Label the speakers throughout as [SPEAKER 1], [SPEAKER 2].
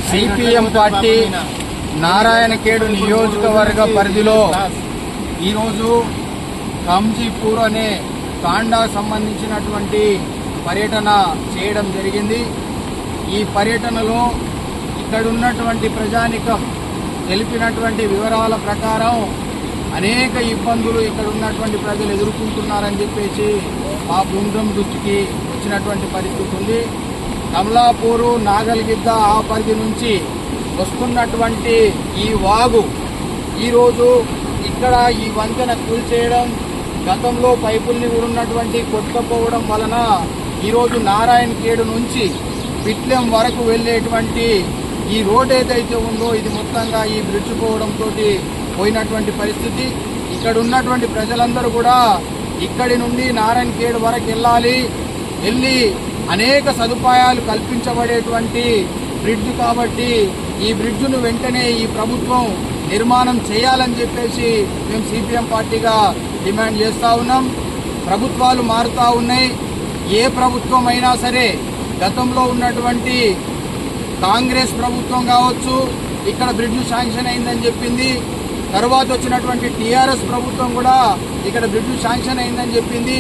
[SPEAKER 1] CPM party Narayankhed నియోజకవర్గ పరిధిలో ఈరోజు కంజీపూర్ అనే తాండా సంబంధించినటువంటి పర్యటన చేయడం జరిగింది. ఈ పర్యటనలో ఇక్కడున్నటువంటి ప్రజానికం తెలిపినటువంటి వివరాల ప్రకారం అనేక ఇబ్బందులు ఇక్కడ ఉన్నటువంటి ప్రజలు ఎదుర్కొంటున్నారని చెప్పేసి మా బృందం దృష్టికి వచ్చినటువంటి పరిస్థితి ఉంది. కమలాపూరు, నాగల్గిద్ద ఆ పరిధి నుంచి వస్తున్నటువంటి ఈ వాగు ఈరోజు ఇక్కడ ఈ వంతెన కూల్చేయడం, గతంలో పైపుల్ని ఉన్నటువంటి కొట్టుకుపోవడం వలన ఈరోజు నారాయణఖేడ్ నుంచి పిట్లెం వరకు వెళ్లేటువంటి ఈ రోడ్ ఏదైతే ఉందో ఇది మొత్తంగా ఈ బ్రిడ్జ్ పోవడంతో పోయినటువంటి పరిస్థితి. ఇక్కడ ఉన్నటువంటి ప్రజలందరూ కూడా ఇక్కడి నుండి నారాయణఖేడ్ వరకు వెళ్ళి అనేక సదుపాయాలు కల్పించబడేటువంటి బ్రిడ్జ్ కాబట్టి ఈ బ్రిడ్జ్ను వెంటనే ఈ ప్రభుత్వం నిర్మాణం చేయాలని చెప్పేసి మేము సిపిఎం పార్టీగా డిమాండ్ చేస్తూ ఉన్నాం. ప్రభుత్వాలు మారుతూ ఉన్నాయి. ఏ ప్రభుత్వం అయినా సరే గతంలో ఉన్నటువంటి కాంగ్రెస్ ప్రభుత్వం కావచ్చు, ఇక్కడ బ్రిడ్జ్ శాంక్షన్ అయిందని చెప్పింది. తర్వాత వచ్చినటువంటి టీఆర్ఎస్ ప్రభుత్వం కూడా ఇక్కడ బ్రిడ్జ్ శాంక్షన్ అయిందని చెప్పింది.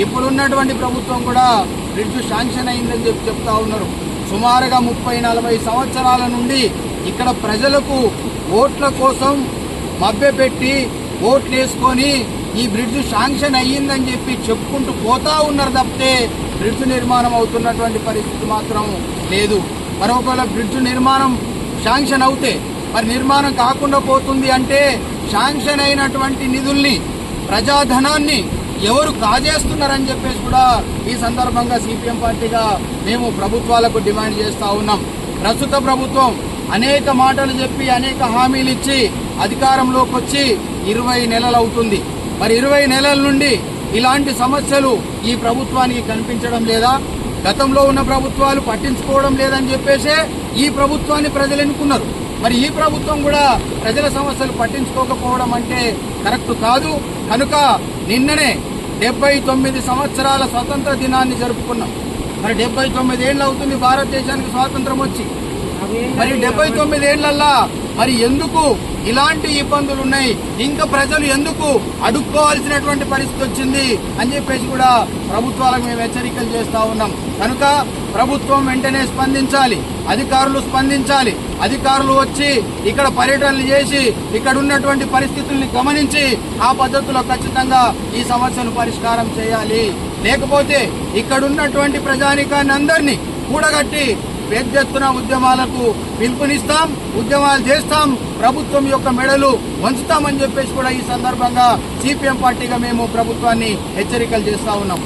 [SPEAKER 1] ఇప్పుడున్నటువంటి ప్రభుత్వం కూడా బ్రిడ్జ్ శాంక్షన్ అయిందని చెప్తా ఉన్నారు. సుమారుగా 30-40 సంవత్సరాల నుండి ఇక్కడ ప్రజలకు ఓట్ల కోసం మభ్యపెట్టి ఓట్లు వేసుకొని ఈ బ్రిడ్జ్ శాంక్షన్ అయ్యిందని చెప్పి చెప్పుకుంటూ పోతా ఉన్నారు తప్పితే బ్రిడ్జ్ నిర్మాణం అవుతున్నటువంటి పరిస్థితి మాత్రం లేదు. మరొకవేళ బ్రిడ్జ్ నిర్మాణం శాంక్షన్ అవుతే మరి నిర్మాణం కాకుండా పోతుంది అంటే శాంక్షన్ అయినటువంటి నిధుల్ని, ప్రజాధనాన్ని ఎవరు కాజేస్తున్నారని చెప్పేసి కూడా ఈ సందర్భంగా సిపిఎం పార్టీగా మేము ప్రభుత్వాలకు డిమాండ్ చేస్తా ఉన్నాం. ప్రస్తుత ప్రభుత్వం అనేక మాటలు చెప్పి అనేక హామీలు ఇచ్చి అధికారంలోకి వచ్చి 20 నెలలు అవుతుంది. మరి 20 నెలల నుండి ఇలాంటి సమస్యలు ఈ ప్రభుత్వానికి కనిపించడం లేదా? గతంలో ఉన్న ప్రభుత్వాలు పట్టించుకోవడం లేదని చెప్పేసే ఈ ప్రభుత్వాన్ని ప్రజలు ఎన్నుకున్నారు. మరి ఈ ప్రభుత్వం కూడా ప్రజల సమస్యలు పట్టించుకోకపోవడం అంటే కరెక్ట్ కాదు. కనుక నిన్ననే 79 సంవత్సరాల స్వతంత్ర దినాన్ని జరుపుకున్నాం. మరి 79 ఏళ్ళు అవుతుంది భారతదేశానికి స్వాతంత్రం వచ్చి. మరి 79 ఏళ్లల్లా మరి ఎందుకు ఇలాంటి ఇబ్బందులు ఉన్నాయి, ఇంకా ప్రజలు ఎందుకు అడుక్కోవాల్సినటువంటి పరిస్థితి వచ్చింది అని చెప్పేసి కూడా ప్రభుత్వాలకు మేము హెచ్చరికలు చేస్తా ఉన్నాం. కనుక ప్రభుత్వం వెంటనే స్పందించాలి, అధికారులు స్పందించాలి. అధికారులు వచ్చి ఇక్కడ పర్యటనలు చేసి ఇక్కడ ఉన్నటువంటి పరిస్థితుల్ని గమనించి ఆ పద్ధతిలో ఖచ్చితంగా ఈ సమస్యను పరిష్కారం చేయాలి. లేకపోతే ఇక్కడున్నటువంటి ప్రజానీకాన్ని అందరినీ కూడగట్టి పెద్ద ఎత్తున ఉద్యమాలకు పిలుపునిస్తాం, ఉద్యమాలు చేస్తాం, ప్రభుత్వం యొక్క మెడలు వంచుతామని చెప్పేసి కూడా ఈ సందర్భంగా సిపిఎం పార్టీగా మేము ప్రభుత్వాన్ని హెచ్చరికలు చేస్తా ఉన్నాం.